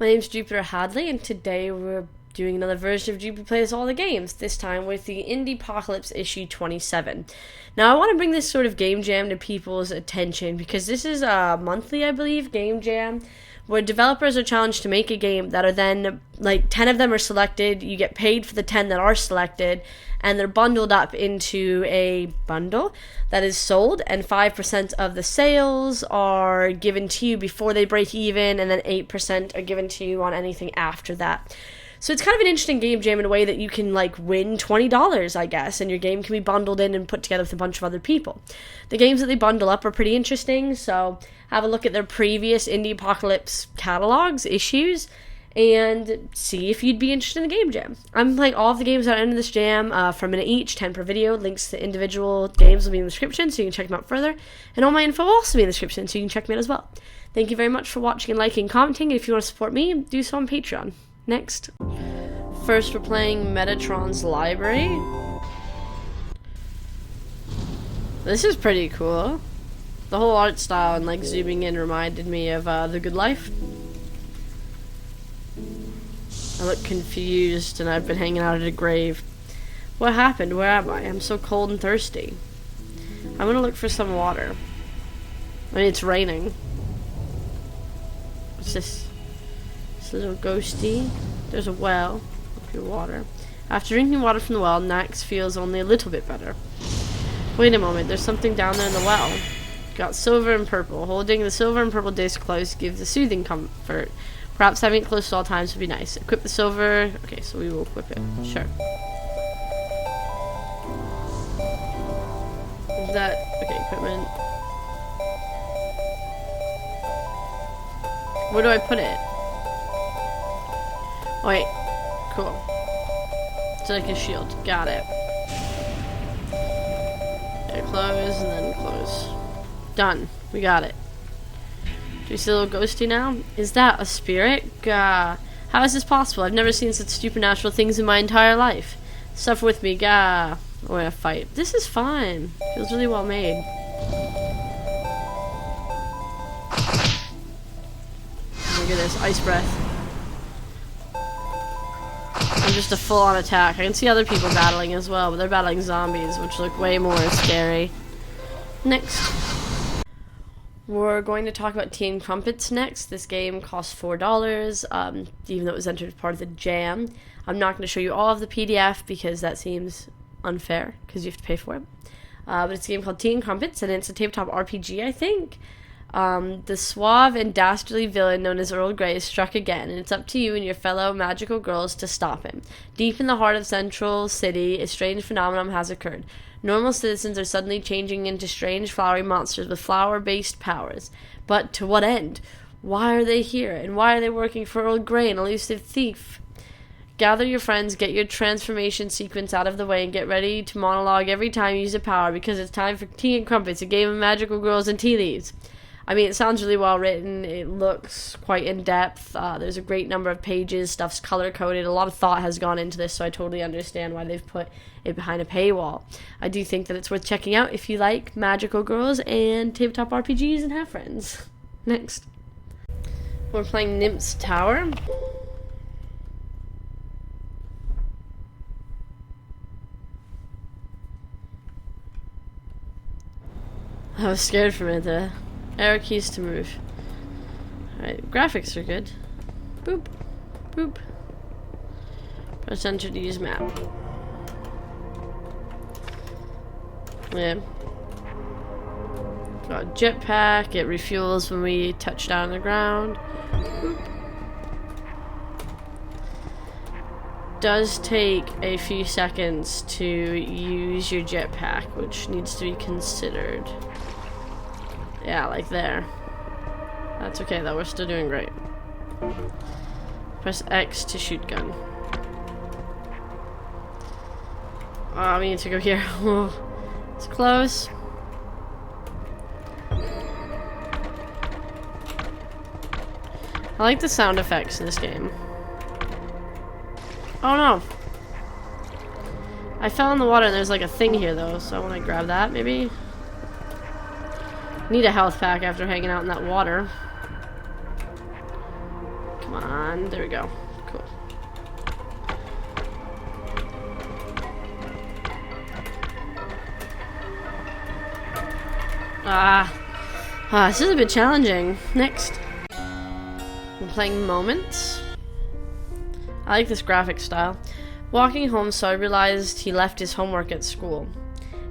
My name's Jupiter Hadley, and today we're doing another version of Jupi Plays All the Games, this time with the Indiepocalypse Issue 27. Now, I want to bring this sort of game jam to people's attention, because this is a monthly, I believe, game jam, where developers are challenged to make a game that are then, 10 of them are selected, you get paid for the 10 that are selected, and they're bundled up into a bundle that is sold, and 5% of the sales are given to you before they break even, and then 8% are given to you on anything after that. So it's kind of an interesting game jam in a way that you can, win $20, I guess, and your game can be bundled in and put together with a bunch of other people. The games that they bundle up are pretty interesting, so have a look at their previous Indiepocalypse catalogs, issues, and see if you'd be interested in the game jam. I'm playing all of the games that are in this jam for a minute each, 10 per video. Links to individual games will be in the description, so you can check them out further. And all my info will also be in the description, so you can check me out as well. Thank you very much for watching and liking and commenting, and if you want to support me, do so on Patreon. Next. First, we're playing Metatron's Library. This is pretty cool. The whole art style and zooming in reminded me of The Good Life. I look confused and I've been hanging out at a grave. What happened? Where am I? I'm so cold and thirsty. I'm gonna look for some water. I mean, it's raining. What's this? It's a little ghosty. There's a well. Pure water. After drinking water from the well, Nax feels only a little bit better. Wait a moment, there's something down there in the well. Got silver and purple. Holding the silver and purple disc close gives a soothing comfort. Perhaps having it close at all times would be nice. Equip the silver. Okay, so we will equip it. Sure. Is that... Okay, equipment. Where do I put it? Wait. Cool. It's like a shield. Got it. Okay, close and then close. Done. We got it. Do you see a little ghosty now? Is that a spirit? Gah. How is this possible? I've never seen such supernatural things in my entire life. Suffer with me, gah. We're gonna fight. This is fine. Feels really well made. Look at this. Ice breath. I'm just a full-on attack. I can see other people battling as well, but they're battling zombies, which look way more scary. Next. We're going to talk about Tea and Crumpets next. This game costs $4, even though it was entered as part of the jam. I'm not going to show you all of the PDF because that seems unfair, because you have to pay for it. But it's a game called Tea and Crumpets, and it's a tabletop RPG, I think. The suave and dastardly villain known as Earl Grey is struck again, and it's up to you and your fellow magical girls to stop him. Deep in the heart of Central City, a strange phenomenon has occurred. Normal citizens are suddenly changing into strange flowery monsters with flower-based powers. But to what end? Why are they here? And why are they working for Earl Grey, an elusive thief? Gather your friends, get your transformation sequence out of the way, and get ready to monologue every time you use a power, because it's time for Tea and Crumpets, a game of magical girls and tea leaves. I mean, it sounds really well written. It looks quite in-depth. There's a great number of pages. Stuff's color-coded. A lot of thought has gone into this, so I totally understand why they've put it behind a paywall. I do think that it's worth checking out if you like magical girls and tabletop RPGs and have friends. Next. We're playing Nymph's Tower. I was scared for a minute there. Arrow keys to move. Alright, graphics are good. Boop. Boop. Press enter to use map. Yeah. Got a jetpack. It refuels when we touch down on the ground. Boop. Does take a few seconds to use your jetpack, which needs to be considered. Yeah, like there. That's okay though, we're still doing great. Press X to shoot gun. Oh, we need to go here. It's close. I like the sound effects in this game. Oh no! I fell in the water and there's a thing here though, so I want to grab that maybe. Need a health pack after hanging out in that water. Come on. There we go. Cool. This is a bit challenging. Next. We're playing Moments. I like this graphic style. Walking home, so I realized he left his homework at school.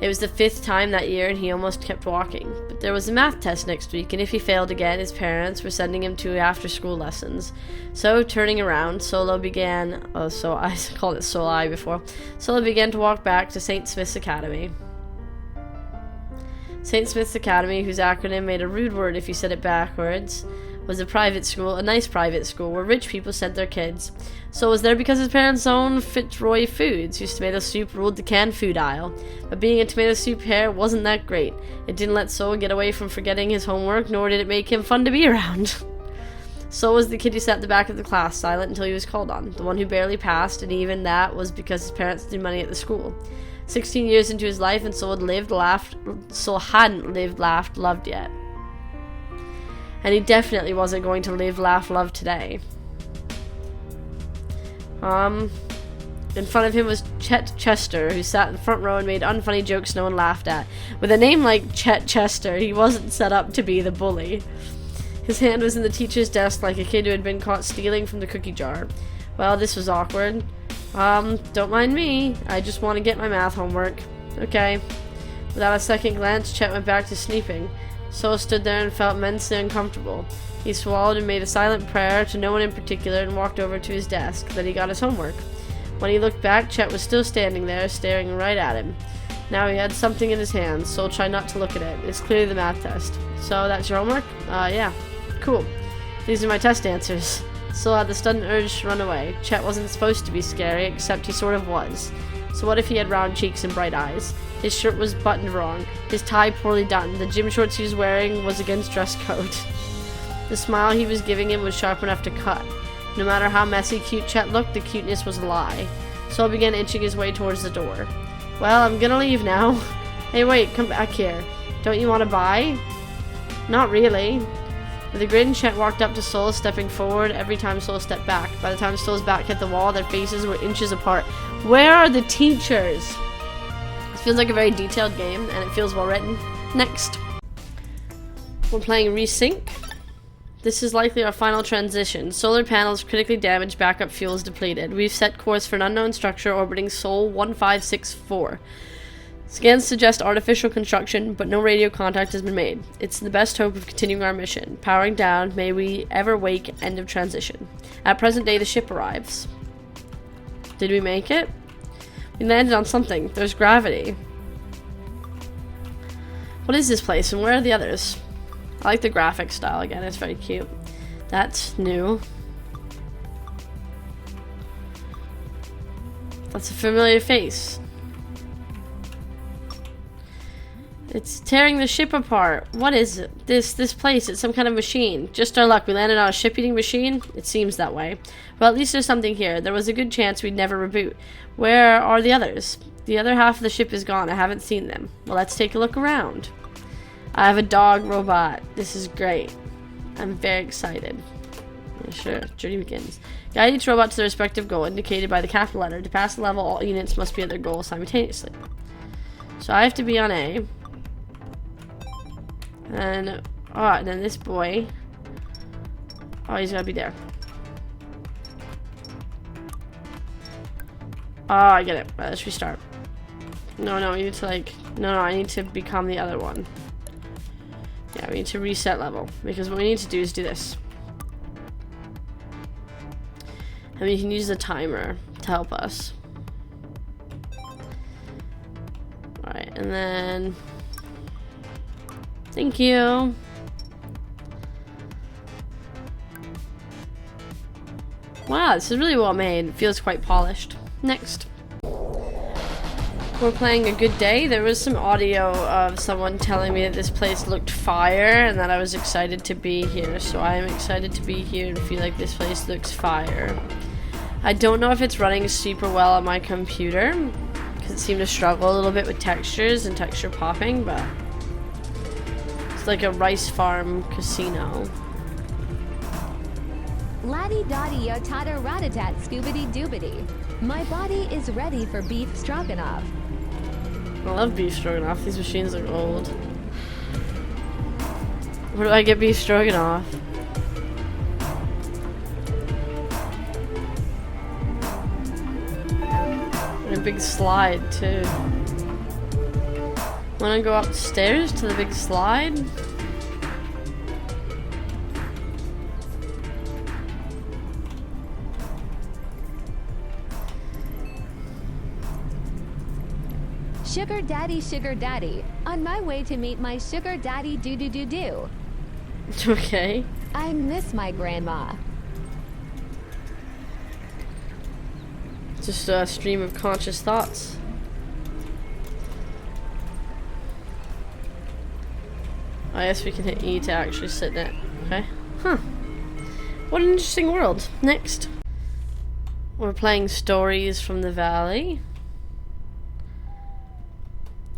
It was the 5th time that year and he almost kept walking. But there was a math test next week, and if he failed again, his parents were sending him to after-school lessons. So, turning around, Solo began... I called it Soli before. Solo began to walk back to St. Smith's Academy. St. Smith's Academy, whose acronym made a rude word if you said it backwards, was a private school, a nice private school, where rich people sent their kids. So was there because his parents owned Fitzroy Foods, whose tomato soup ruled the canned food aisle. But being a tomato soup hare wasn't that great. It didn't let Sol get away from forgetting his homework, nor did it make him fun to be around. Sol was the kid who sat at the back of the class, silent until he was called on, the one who barely passed, and even that was because his parents threw money at the school. 16 years into his life, and Sol hadn't lived, laughed, loved yet. And he definitely wasn't going to live, laugh, love today. In front of him was Chet Chester, who sat in the front row and made unfunny jokes no one laughed at. With a name like Chet Chester, he wasn't set up to be the bully. His hand was in the teacher's desk like a kid who had been caught stealing from the cookie jar. Well, this was awkward. Don't mind me. I just want to get my math homework. Okay. Without a second glance, Chet went back to sleeping. Sol stood there and felt immensely uncomfortable. He swallowed and made a silent prayer to no one in particular and walked over to his desk. Then he got his homework. When he looked back, Chet was still standing there, staring right at him. Now he had something in his hands. Sol tried not to look at it. It's clearly the math test. So, that's your homework? Yeah. Cool. These are my test answers. Sol had the sudden urge to run away. Chet wasn't supposed to be scary, except he sort of was. So what if he had round cheeks and bright eyes? His shirt was buttoned wrong, his tie poorly done, the gym shorts he was wearing was against dress code. The smile he was giving him was sharp enough to cut. No matter how messy cute Chet looked, the cuteness was a lie. Sol began inching his way towards the door. Well, I'm gonna leave now. Hey, wait, come back here. Don't you want to buy? Not really. With a grin, Chet walked up to Sol, stepping forward every time Sol stepped back. By the time Sol's back hit the wall, their faces were inches apart. Where are the teachers? This feels like a very detailed game, and it feels well written. Next. We're playing RESYNC. This is likely our final transition. Solar panels critically damaged, backup fuel is depleted. We've set course for an unknown structure orbiting Sol 1564. Scans suggest artificial construction, but no radio contact has been made. It's the best hope of continuing our mission. Powering down, may we ever wake, end of transition. At present day, the ship arrives. Did we make it? We landed on something. There's gravity. What is this place, and where are the others? I like the graphic style again, it's very cute. That's new. That's a familiar face. It's tearing the ship apart. What is it? This place, it's some kind of machine. Just our luck, we landed on a ship-eating machine? It seems that way. Well, at least there's something here. There was a good chance we'd never reboot. Where are the others? The other half of the ship is gone. I haven't seen them. Well, let's take a look around. I have a dog robot. This is great. I'm very excited. Yeah, sure, journey begins. Guide each robot to their respective goal, indicated by the capital letter. To pass the level, all units must be at their goal simultaneously. So I have to be on A. And then this boy. Oh, he's gotta be there. Oh, I get it. Right, let's restart. No, we need to I need to become the other one. Yeah, we need to reset level. Because what we need to do is do this. And we can use the timer to help us. Alright, and then... Thank you. Wow, this is really well made. It feels quite polished. Next. We're playing A Good Day. There was some audio of someone telling me that this place looked fire and that I was excited to be here. So I am excited to be here and feel like this place looks fire. I don't know if it's running super well on my computer because it seemed to struggle a little bit with textures and texture popping, but it's like a rice farm casino. Laddie-dotty yotata ratatat scoobity doobity. My body is ready for beef stroganoff. I love beef stroganoff. These machines look old. Where do I get beef stroganoff? And a big slide too. Wanna go upstairs to the big slide? Sugar daddy, on my way to meet my sugar daddy do. Okay. I miss my grandma. Just a stream of conscious thoughts. I guess we can hit E to actually sit in it. Okay. Huh. What an interesting world. Next. We're playing Stories from the Valley.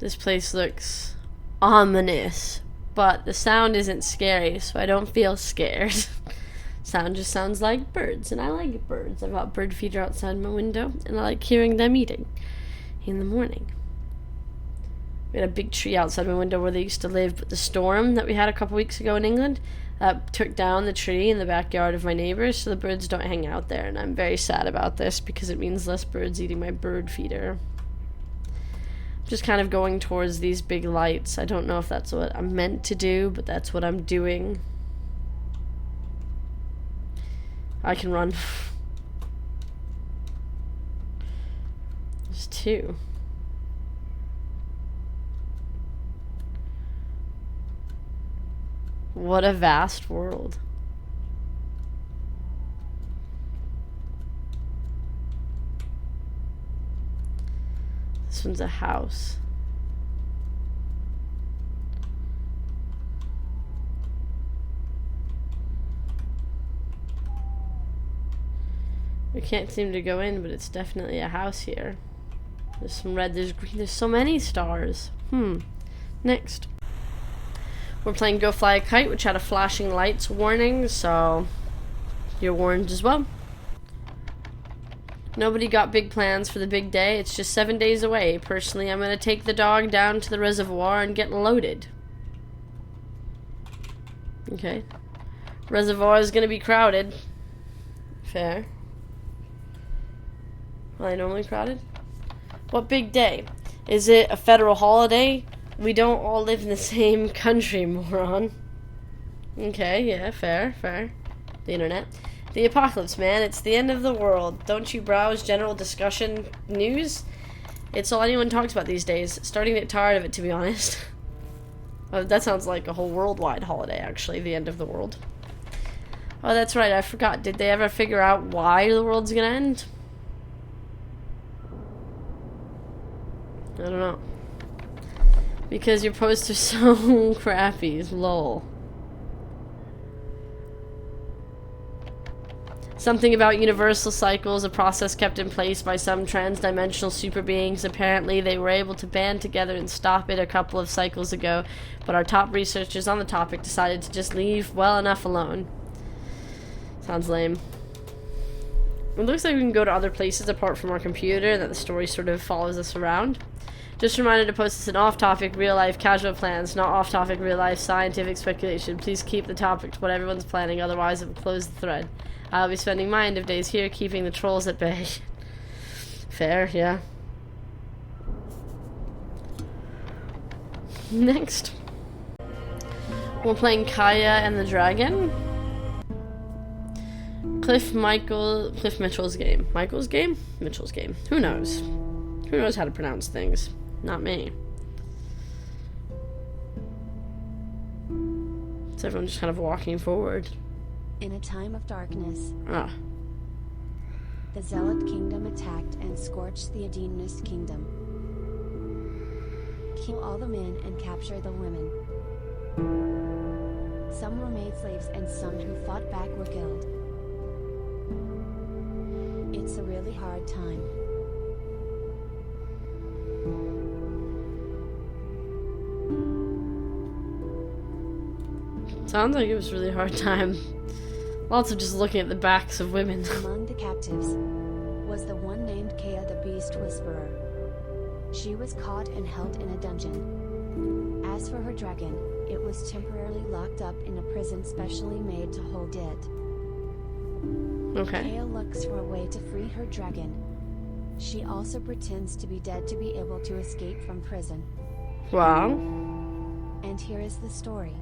This place looks ominous, but the sound isn't scary, so I don't feel scared. Sound just sounds like birds, and I like birds. I've got bird feeder outside my window, and I like hearing them eating in the morning. We had a big tree outside my window where they used to live, but the storm that we had a couple weeks ago in England took down the tree in the backyard of my neighbors, so the birds don't hang out there, and I'm very sad about this because it means less birds eating my bird feeder. Just kind of going towards these big lights. I don't know if that's what I'm meant to do, but that's what I'm doing. I can run. There's two. What a vast world. This one's a house. We can't seem to go in, but it's definitely a house here. There's some red, there's green, there's so many stars. Next. We're playing Go Fly A Kite, which had a flashing lights warning, so you're warned as well. Nobody got big plans for the big day. It's just 7 days away. Personally, I'm going to take the dog down to the reservoir and get loaded. Okay. Reservoir is going to be crowded. Fair. Are they normally crowded? What big day? Is it a federal holiday? We don't all live in the same country, moron. Okay, yeah, fair. The internet. The apocalypse, man. It's the end of the world. Don't you browse general discussion news? It's all anyone talks about these days. Starting to get tired of it, to be honest. That sounds like a whole worldwide holiday, actually. The end of the world. Oh, that's right. I forgot. Did they ever figure out why the world's gonna end? I don't know. Because your posts are so crappy. Lol. Something about universal cycles, a process kept in place by some trans-dimensional super beings. Apparently, they were able to band together and stop it a couple of cycles ago, but our top researchers on the topic decided to just leave well enough alone. Sounds lame. It looks like we can go to other places apart from our computer, and that the story sort of follows us around. Just reminded to post this in off-topic, real-life casual plans, not off-topic, real-life scientific speculation. Please keep the topic to what everyone's planning, otherwise it will close the thread. I'll be spending my end of days here, keeping the trolls at bay. Fair, yeah. Next. We're playing Caya and The Dragon. Cliff Mitchell's game. Michael's game? Mitchell's game. Who knows? Who knows how to pronounce things? Not me. It's everyone just kind of walking forward. In a time of darkness, the Zealot kingdom attacked and scorched the Adinist kingdom. Kill all the men and capture the women. Some were made slaves and some who fought back were killed. It's a really hard time. Sounds like it was a really hard time. Lots of just looking at the backs of women. Among the captives was the one named Caya the Beast Whisperer. She was caught and held in a dungeon. As for her dragon, it was temporarily locked up in a prison specially made to hold it. Okay. Caya looks for a way to free her dragon. She also pretends to be dead to be able to escape from prison. Wow. And here is the story.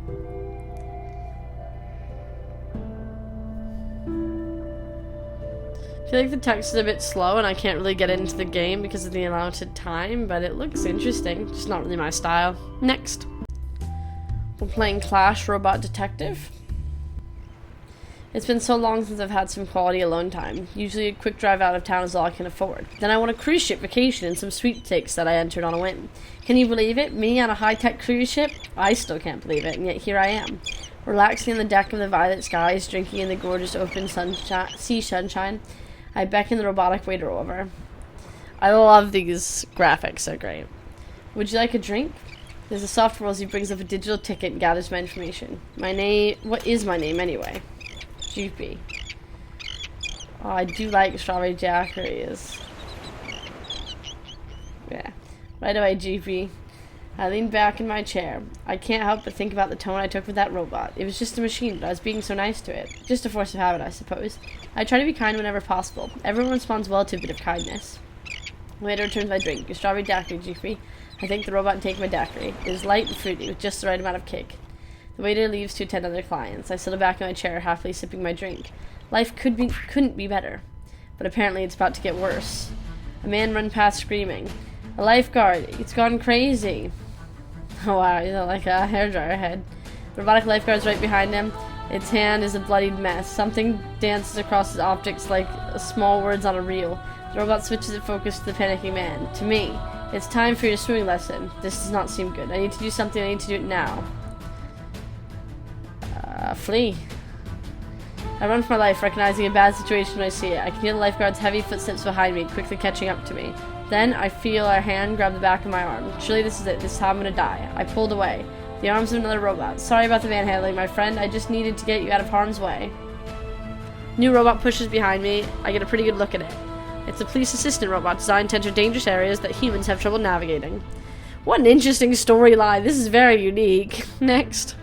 I feel like the text is a bit slow and I can't really get into the game because of the allotted time, but it looks interesting. Just not really my style. Next. We're playing Clash Robot Detective. It's been so long since I've had some quality alone time. Usually a quick drive out of town is all I can afford. Then I want a cruise ship vacation and some sweepstakes that I entered on a whim. Can you believe it? Me on a high-tech cruise ship? I still can't believe it, and yet here I am. Relaxing on the deck of the violet skies, drinking in the gorgeous open sea sunshine. I beckon the robotic waiter over. I love these graphics, they're great. Would you like a drink? There's a soft Rosie brings up a digital ticket and gathers my information. My name, what is my name anyway? Jupi. Oh, I do like strawberry daiquiris. Yeah. Right away, Jupi. I leaned back in my chair. I can't help but think about the tone I took with that robot. It was just a machine, but I was being so nice to it. Just a force of habit, I suppose. I try to be kind whenever possible. Everyone responds well to a bit of kindness. The waiter returns my drink. A strawberry daiquiri, Jupi. I thank the robot and take my daiquiri. It is light and fruity, with just the right amount of kick. The waiter leaves to attend other clients. I settle back in my chair, happily sipping my drink. Life couldn't be better. But apparently it's about to get worse. A man runs past screaming. A lifeguard! It's gone crazy! Oh wow, you know, like a hairdryer head. The robotic lifeguard's right behind him. Its hand is a bloodied mess. Something dances across its optics like small words on a reel. The robot switches its focus to the panicking man. To me. It's time for your swimming lesson. This does not seem good. I need to do something. I need to do it now. Flee. I run for my life, recognizing a bad situation when I see it. I can hear the lifeguard's heavy footsteps behind me, quickly catching up to me. Then I feel our hand grab the back of my arm. Surely this is it. This is how I'm gonna die. I pulled away. The arms of another robot. Sorry about the manhandling, my friend. I just needed to get you out of harm's way. New robot pushes behind me. I get a pretty good look at it. It's a police assistant robot designed to enter dangerous areas that humans have trouble navigating. What an interesting storyline. This is very unique. Next.